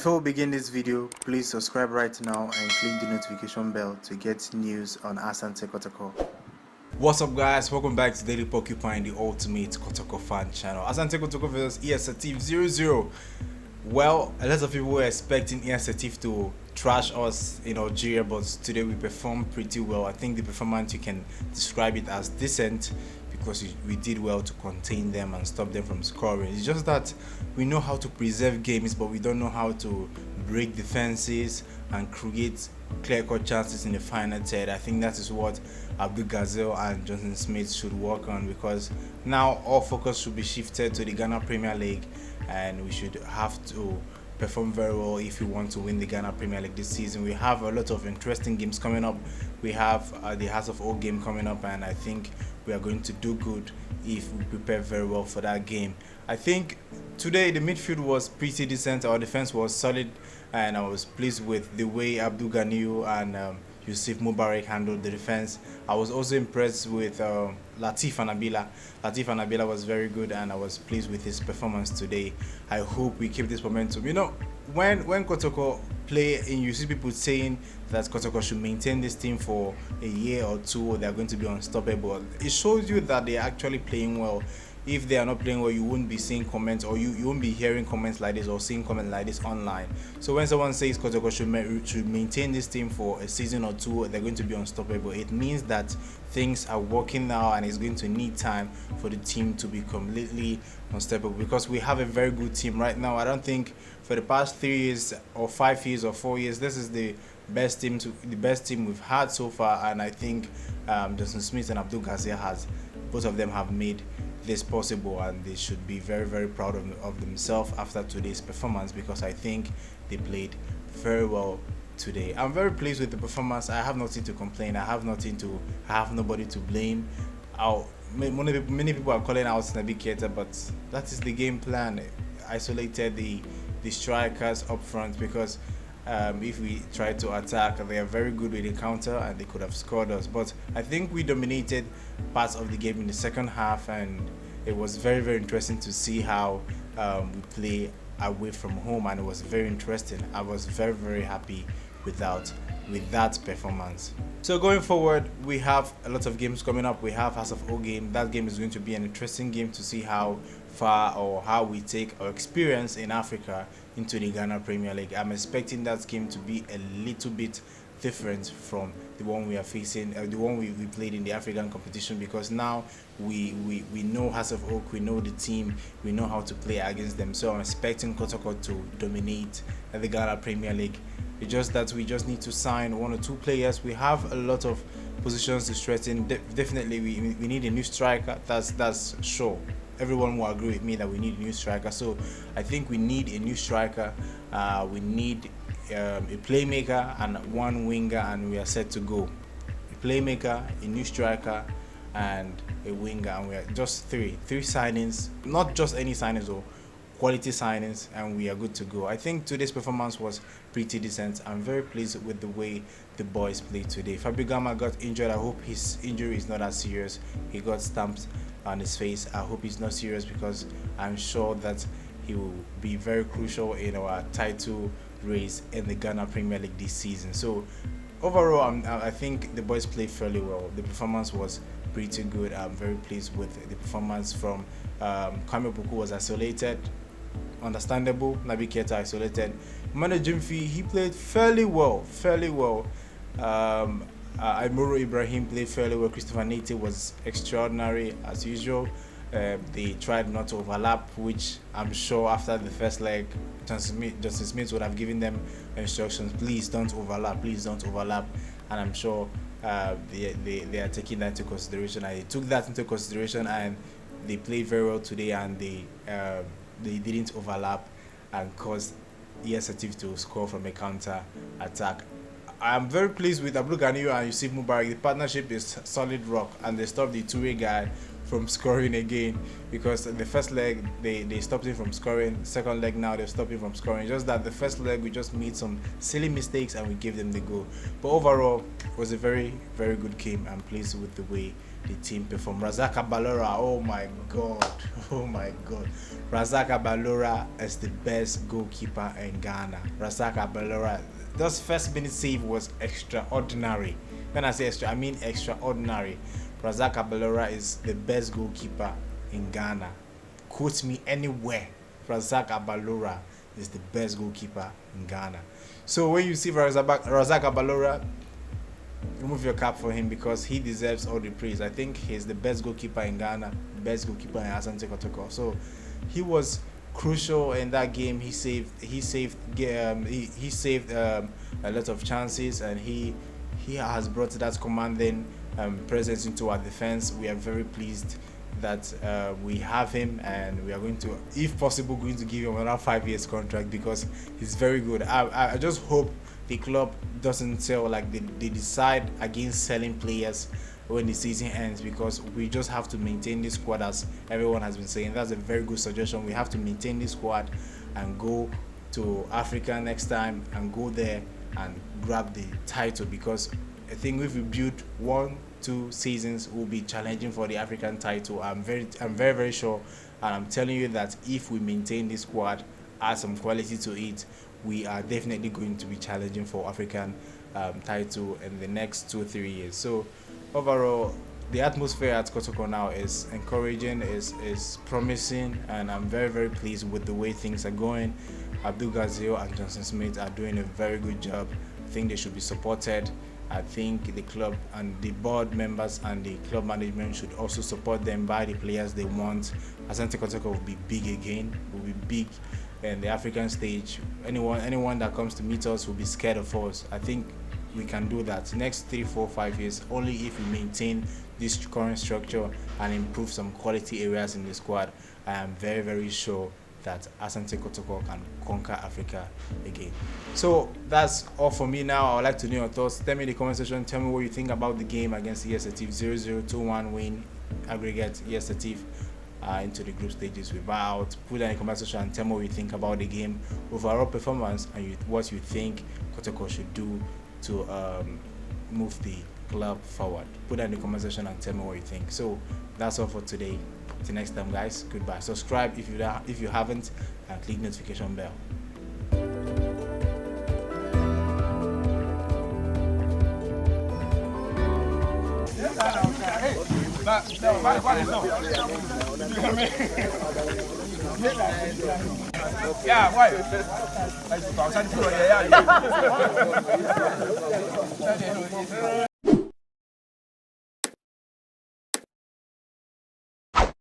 Before we begin this video, please subscribe right now and click the notification bell to get news on Asante Kotoko. What's up guys, welcome back to Daily Porcupine, the ultimate Kotoko fan channel. Asante Kotoko vs Setif 0-0. Well, a lot of people were expecting Setif to trash us in Algeria, but today we performed pretty well. I think the performance, you can describe it as decent because we did well to contain them and stop them from scoring. It's just that we know how to preserve games, but we don't know how to break defenses and create clear-cut chances in the final third. I think that is what Abdul Gazel and Johnson Smith should work on, because now all focus should be shifted to the Ghana Premier League, and we should have to perform very well if we want to win the Ghana Premier League this season. We have a lot of interesting games coming up. We have the House of Oak game coming up, and I think we are going to do good if we prepare very well for that game. I think today the midfield was pretty decent, our defense was solid, and I was pleased with the way Abdul Ganiyu and Yusuf Mubarak handled the defense. I was also impressed with Latif Anabila. Latif Anabila was very good, and I was pleased with his performance today. I hope we keep this momentum. You know, when Kotoko play, and you see people saying that Kotoko should maintain this team for a year or two, or they're going to be unstoppable, it shows you that they're actually playing well. If they are not playing well, you won't be seeing comments, or you won't be hearing comments like this or seeing comments like this online. So when someone says Kotoko should maintain this team for a season or two, they're going to be unstoppable, it means that things are working now, and it's going to need time for the team to be completely unstoppable, because we have a very good team right now. I don't think for the past 3 years or 5 years or 4 years, this is the best team we've had so far, and I think Johnson Smith and Abdul Gazel both of them have made this possible, and they should be very, very proud of themselves after today's performance, because I think they played very well today. I'm very pleased with the performance. I have nothing to complain. I have nobody to blame. Many people are calling out Naby Keita, but that is the game plan. Isolated the strikers up front, because if we try to attack, they are very good with the counter and they could have scored us. But I think we dominated parts of the game in the second half, and it was very, very interesting to see how we play away from home, and it was very interesting. I was very, very happy with that performance. So going forward, we have a lot of games coming up. We have House of O game. That game is going to be an interesting game to see how far or how we take our experience in Africa into the Ghana Premier League. I'm expecting that game to be a little bit different from the one we are facing, the one we played in the African competition, because now we know House of Oak, we know the team, we know how to play against them. So I'm expecting Kotoko to dominate the Ghana Premier League. It's just that we just need to sign 1 or 2 players. We have a lot of positions to strengthen. Definitely we need a new striker. That's sure. Everyone will agree with me that we need a new striker. So I think we need a new striker. We need a playmaker and 1 winger, and we are set to go. A playmaker, a new striker, and a winger, and we are just three signings. Not just any signings, though. Quality signings, and we are good to go. I think today's performance was pretty decent. I'm very pleased with the way the boys played today. Fabio Gama got injured. I hope his injury is not as serious. He got stamped on his face. I hope he's not serious, because I'm sure that he will be very crucial in our title race in the Ghana Premier League this season. So overall, I think the boys played fairly well. The performance was pretty good. I'm very pleased with the performance from Kwame Puku. Was isolated, understandable. Naby Keita isolated. Mane Jimfi, he played fairly well. Imuru Ibrahim played fairly well. Christopher Nate was extraordinary as usual. They tried not to overlap, which I'm sure after the first leg, Johnson Smith would have given them instructions: please don't overlap, and I'm sure they are taking that into consideration. I took that into consideration, and they played very well today, and they didn't overlap and caused Setif to score from a counter attack. I'm very pleased with Abdul Ganiyu and Yusuf Mubarak. The partnership is solid rock, and they stopped the two-way guy from scoring again, because the first leg they stopped him from scoring. Second leg now they're stopping from scoring. Just that the first leg we just made some silly mistakes and we gave them the goal. But overall, it was a very good game. I'm pleased with the way the team performed. Razaka Balora, oh my god, Razaka Balora is the best goalkeeper in Ghana. Razaka Balora, this first minute save was extraordinary. When I say extra, I mean extraordinary. Razaka Balora is the best goalkeeper in Ghana. Quote me anywhere. Razaka Balora is the best goalkeeper in Ghana. So when you see Razaka Balora, remove your cap for him, because he deserves all the praise. I think he's the best goalkeeper in Ghana, best goalkeeper in Asante Kotoko. So he was crucial in that game. He saved a lot of chances, and he has brought that commanding presence into our defense. We are very pleased that we have him, and we are going to, if possible, going to give him another 5 years contract, because he's very good. I just hope the club doesn't sell, like they decide against selling players when the season ends, because we just have to maintain this squad, as everyone has been saying. That's a very good suggestion. We have to maintain this squad and go to Africa next time and go there and grab the title, because I think if we build 1-2 seasons, we'll be challenging for the African title. I'm very sure, and I'm telling you that if we maintain this squad, add some quality to it, we are definitely going to be challenging for African title in the next 2-3 years. So overall, the atmosphere at Kotoko now is encouraging, is promising, and I'm very pleased with the way things are going. Abdul Gazio and Johnson Smith are doing a very good job. I think they should be supported. I think the club and the board members and the club management should also support them, buy the players they want. Asante Kotoko will be big again, will be big in the African stage. Anyone that comes to meet us will be scared of us. I think we can do that next 3, 4, 5 years, only if we maintain this current structure and improve some quality areas in the squad. I am very sure that Asante Kotoko can conquer Africa again. So that's all for me now. I would like to know your thoughts. Tell me in the comment section. Tell me what you think about the game against Setif. 0-0-2-1 win aggregate. Setif into the group stages. We're out. Put that in the comment section and tell me what you think about the game, overall performance, and what you think Kotoko should do to move the club forward. Put that in the comment section and tell me what you think. So that's all for today. Till next time, guys. Goodbye. Subscribe if you haven't, and click notification bell. Yeah, why?